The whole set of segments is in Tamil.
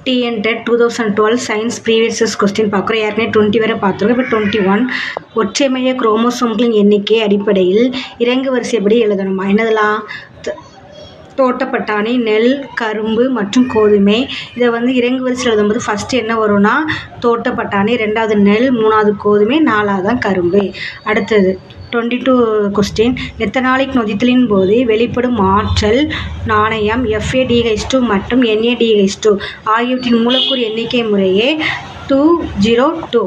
TNTET 2012 சயின்ஸ் ப்ரீவியஸ் கொஸ்டின் பார்க்குறோம். ஏற்கனவே 20 வரை பார்த்துருக்கோம். இப்போ 21 ஒற்றைமைய குரோமோசோம்களின் எண்ணிக்கை அடிப்படையில் இறங்கு வரிசைப்படி எழுதணுமா? என்னதெல்லாம்? தோட்டப்பட்டாணி, நெல், கரும்பு மற்றும் கோதுமை. இதை இறங்கு வரிசையில் எழுதும்போது ஃபஸ்ட்டு என்ன வரும்னா தோட்டப்பட்டாணி, ரெண்டாவது நெல், மூணாவது கோதுமை, நாலாவது தான் கரும்பு. அடுத்தது 22 கொஸ்டின் எத்தனாலிக் நொதித்தலின் போது வெளிப்படும் ஆற்றல் நாணயம் FADH2 மற்றும் NADH2 ஆகியவற்றின் மூலக்கூறு எண்ணிக்கை முறையே 202.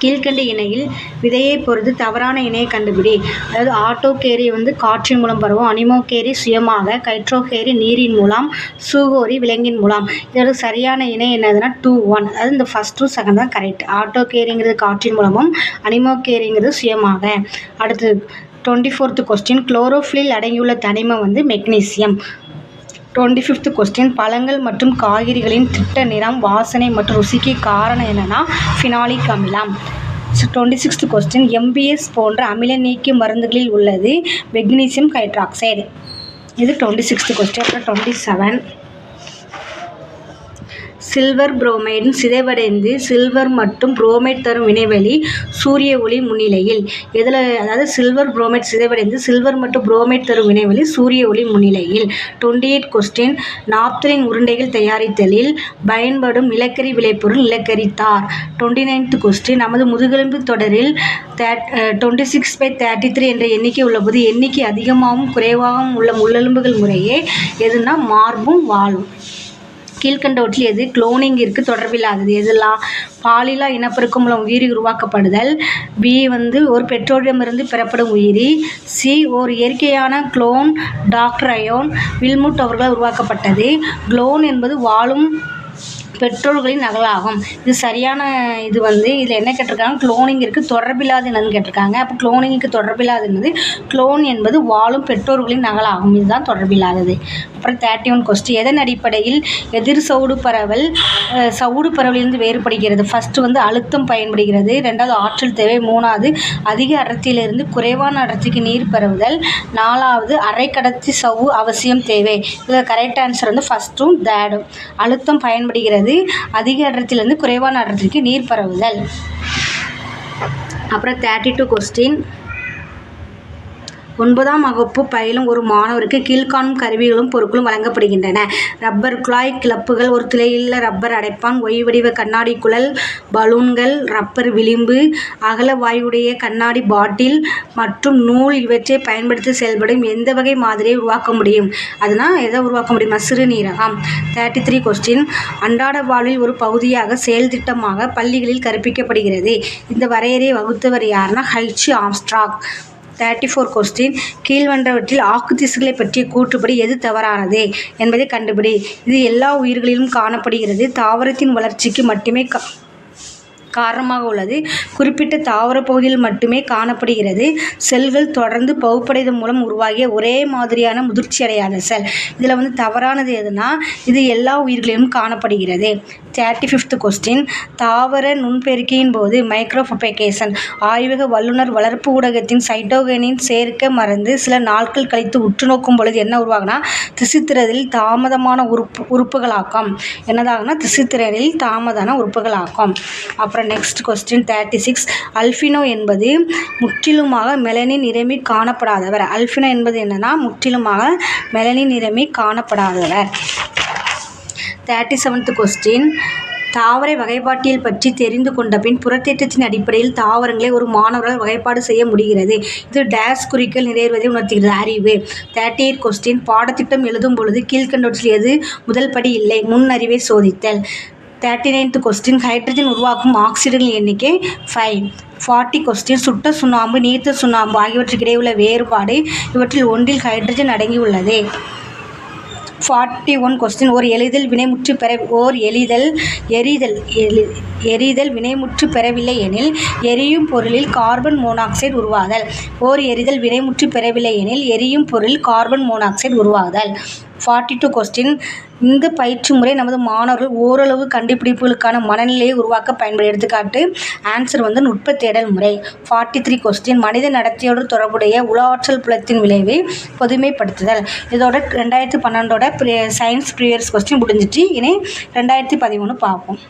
கீழ்கண்ட இணையில் விதையை பொறுத்து தவறான இணையை கண்டுபிடி. அதாவது ஆட்டோகேரி காற்றின் மூலம் பரவும், அனிமோகேரி சுயமாக, கைட்ரோகேரி நீரின் மூலம், சூகோரி விலங்கின் மூலம். இதோட சரியான இணை என்னதுன்னா 2-1. அதாவது இந்த ஃபஸ்ட்டும் செகண்ட் தான் கரெக்ட். ஆட்டோகேரிங்கிறது காற்றின் மூலமும், அனிமோகேரிங்கிறது சுயமாக. அடுத்தது 24th கொஸ்டின் குளோரோஃபில்லில் அடங்கியுள்ள தனிமம் மெக்னீசியம். 25th கொஸ்டின் பழங்கள் மற்றும் காய்கறிகளின் திட்ட நிறம், வாசனை மற்றும் ருசிக்கு காரணம் என்னன்னா ஃபினாலிக் அமிலம். 26th கொஸ்டின் MBS போன்ற அமில நீக்கி மருந்துகளில் உள்ளது மெக்னீசியம் ஹைட்ராக்சைடு. இது 26th கொஸ்டின். அப்புறம் 27 சில்வர் புரோமைடு சிதைவடைந்து சில்வர் மற்றும் புரோமைட் தரும் வினைவெளி சூரிய ஒளி முன்னிலையில். இதில் அதாவது சில்வர் புரோமைட் சிதைவடைந்து சில்வர் மற்றும் புரோமைட் தரும் வினைவெளி சூரிய ஒளி முன்னிலையில். 28 கொஸ்டின் நாப்தலின் உருண்டைகள் தயாரித்தலில் பயன்படும் நிலக்கரி விளைபொருள் நிலக்கரி தார். 29th கொஸ்டின் நமது முதுகெலும்பு தொடரில் 26/33 என்ற எண்ணிக்கை உள்ளபோது எண்ணிக்கை அதிகமாகவும் குறைவாகவும் உள்ள முள்ளெலும்புகள் முறையே எதுனா மார்பும் வாலும். கீழ்கண்டவற்றில் எது குளோனிங்கிற்கு தொடர்பில்லாதது? எதெல்லாம்? பாலிலா இனப்பெருக்கம் மூலம் உயிரி உருவாக்கப்படுதல். B ஒரு பெற்றோரிடமிருந்து பெறப்படும் உயிரி. C ஒரு இயற்கையான குளோன் டாக்டர் அயோன் வில்முட் அவர்களால் உருவாக்கப்பட்டது. குளோன் என்பது வாழும் பெற்றோர்களின் நகலாகும். இது சரியான இது இதில் என்ன கேட்டிருக்காங்க? குளோனிங்கிற்கு தொடர்பில்லாது என்னன்னு கேட்டிருக்காங்க. அப்போ குளோனிங்க்கு தொடர்பில்லாது என்னது? குளோன் என்பது வாழும் பெற்றோர்களின் நகலாகும். இதுதான் தொடர்பில்லாதது. அப்புறம் 31 கொஸ்டின் எதன் அடிப்படையில் எதிர் சவுடு பரவல் சவுடு பரவலிலிருந்து வேறுபடுகிறது? ஃபஸ்ட்டு அழுத்தம் பயன்படுகிறது, ரெண்டாவது ஆற்றல் தேவை, மூணாவது அதிக அடர்த்தியிலிருந்து குறைவான அடர்த்திக்கு நீர் பரவுதல், நாலாவது அரை கடத்தி சவ்வு அவசியம் தேவை. இதில் கரெக்ட் ஆன்சர் ஃபஸ்ட்டும் தேர்டும். அழுத்தம் பயன்படுகிறது, அதிக அடர்த்தியிலிருந்து குறைவான அடர்த்திக்கு நீர் பரவுதல். அப்புறம் 32 கொஸ்டின் 9ஆம் வகுப்பு பயிலும் ஒரு மாணவருக்கு கீழ்காணும் கருவிகளும் பொருட்களும் வழங்கப்படுகின்றன. ரப்பர் குழாய், கிளப்புகள், ஒரு துளையுள்ள ரப்பர் அடைப்பான், ஒய் வடிவ கண்ணாடி குழல், பலூன்கள், ரப்பர் விளிம்பு, அகல வாயுடைய கண்ணாடி பாட்டில் மற்றும் நூல் இவற்றை பயன்படுத்தி செயல்படும் எந்த வகை மாதிரியை உருவாக்க முடியும்? அதனால் எதை உருவாக்க முடியுமா? சிறுநீரகம். 33 கொஸ்டின் அன்றாட வாழ்வில் ஒரு பகுதியாக செயல் திட்டமாக பள்ளிகளில் கற்பிக்கப்படுகிறது. இந்த வரையறையை வகுத்தவர் யாருன்னா H. ஆம்ஸ்ட்ராங். 34 கொஸ்டின் கீழ்வன்றவற்றில் ஆக்கு திசுக்களை பற்றிய கூற்றுப்படி எது தவறானது என்பதை கண்டுபிடி. இது எல்லா உயிர்களிலும் காணப்படுகிறது, தாவரத்தின் வளர்ச்சிக்கு மட்டுமே காரணமாக உள்ளது, குறிப்பிட்ட தாவர பகுதியில் மட்டுமே காணப்படுகிறது, செல்கள் தொடர்ந்து பகுப்படைதல் மூலம் உருவாகிய ஒரே மாதிரியான முதிர்ச்சி அடையாத செல். இதில் தவறானது எதுனா இது எல்லா உயிர்களிலும் காணப்படுகிறது. 35th கொஸ்டின் தாவர நுண்பெருக்கியின் போது மைக்ரோஃபபிகேஷன் ஆய்வக வல்லுநர் வளர்ப்பு ஊடகத்தின் சைட்டோகைனின் சேர்க்க மறந்து சில நாட்கள் கழித்து உற்று நோக்கும் பொழுது என்ன உருவாகுனா திசுத்திரலில் தாமதமான உறுப்புகளாக்கம். என்னதாகனா திசுத்திரலில் தாமதான உறுப்புகளாக்கம். அப்புறம் நெக்ஸ்ட் கொஸ்டின் 36 அல்பினோ என்பது முற்றிலுமாக மெலனின் நிறமி காணப்படாதவர். அல்பினோ என்பது என்னன்னா முற்றிலுமாக மெலனின் நிறமி காணப்படாதவர். 37th கொஸ்டின் தாவர வகைப்பாட்டியல் பற்றி தெரிந்து கொண்ட பின் புறத்தேற்றத்தின் அடிப்படையில் தாவரங்களை ஒரு மாணவரால் வகைப்பாடு செய்ய முடிகிறது. இது டேஸ் குறிக்கோள் நிறைவேறுவதை உணர்த்துகிறது. அறிவு. 38 கொஸ்டின் பாடத்திட்டம் எழுதும் பொழுது கீழ்கண்டவற்றில் எது முதல் படி இல்லை? முன் அறிவை சோதித்தல். 39th கொஸ்டின் ஹைட்ரஜன் உருவாக்கும் ஆக்சிஜன்களின் எண்ணிக்கை 5. 40 கொஸ்டின் சுட்ட சுண்ணாம்பு, நீர்த்த சுண்ணாம்பு ஆகியவற்றுக்கு இடையே உள்ள வேறுபாடு, இவற்றில் ஒன்றில் ஹைட்ரஜன் அடங்கியுள்ளது. 41 கொஸ்டின் ஓர் எரிதல் வினைமுற்று பெறவில்லை எனில் எரியும் பொருளில் கார்பன் மோனாக்சைடு உருவாதல். ஓர் எரிதல் வினைமுற்று பெறவில்லை எனில் எரியும் பொருளில் கார்பன் மோனாக்சைடு உருவாதல். 42 கொஸ்டின். இந்த பயிற்சி முறை நமது மாணவர்கள் ஓரளவு கண்டுபிடிப்புகளுக்கான மனநிலையை உருவாக்க பயன்படும். எடுத்துக்காட்டு ஆன்சர் நுட்ப தேடல் முறை. 43 கொஸ்டின். மனித நடத்தையோடு தொடர்புடைய உள ஆற்றல் புலத்தின் விளைவை பொதுமைப்படுத்துதல். இதோட 2012 சயின்ஸ் ப்ரீவியஸ் கொஸ்டின் முடிஞ்சிச்சு. இனி 2013 பார்ப்போம்.